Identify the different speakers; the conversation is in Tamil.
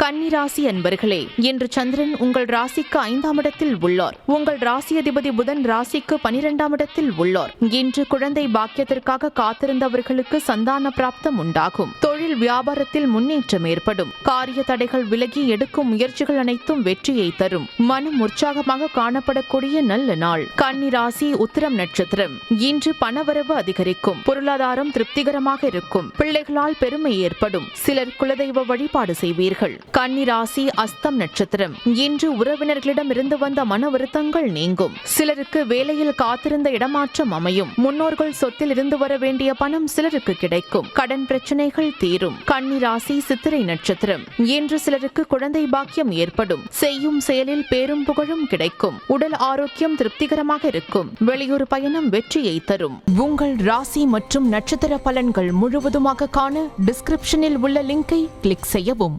Speaker 1: கன்னிராசி அன்பர்களே, இன்று சந்திரன் உங்கள் ராசிக்கு 5ஆம் இடத்தில் உள்ளார். உங்கள் ராசி அதிபதி புதன் ராசிக்கு 12ஆம் இடத்தில் உள்ளார். இன்று குழந்தை பாக்கியத்திற்காக காத்திருந்தவர்களுக்கு சந்தான பிராப்தம் உண்டாகும். தொழில் வியாபாரத்தில் முன்னேற்றம் ஏற்படும். காரிய தடைகள் விலகி எடுக்கும் முயற்சிகள் அனைத்தும் வெற்றியை தரும். மனம் உற்சாகமாக காணப்படக்கூடிய நல்ல நாள். கன்னிராசி உத்திரம் நட்சத்திரம். இன்று பணவரவு அதிகரிக்கும். பொருளாதாரம் திருப்திகரமாக இருக்கும். பிள்ளைகளால் பெருமை ஏற்படும். சிலர் குலதெய்வ வழிபாடு செய்வீர்கள். கன்னிராசி அஸ்தம் நட்சத்திரம். இன்று உறவினர்களிடம் இருந்து வந்த மன வருத்தங்கள் நீங்கும். சிலருக்கு வேலையில் காத்திருந்த இடமாற்றம் அமையும். முன்னோர்கள் சொத்தில் இருந்து வர வேண்டிய பணம் சிலருக்கு கிடைக்கும். கடன் பிரச்சனைகள் தீரும். கன்னிராசி சித்திரை நட்சத்திரம். இன்று சிலருக்கு குழந்தை பாக்கியம் ஏற்படும். செய்யும் செயலில் பேரும் புகழும் கிடைக்கும். உடல் ஆரோக்கியம் திருப்திகரமாக இருக்கும். வெளியூர் பயணம் வெற்றியை தரும். உங்கள் ராசி மற்றும் நட்சத்திர பலன்கள் முழுவதுமாக காண டிஸ்கிரிப்ஷனில் உள்ள லிங்கை கிளிக் செய்யவும்.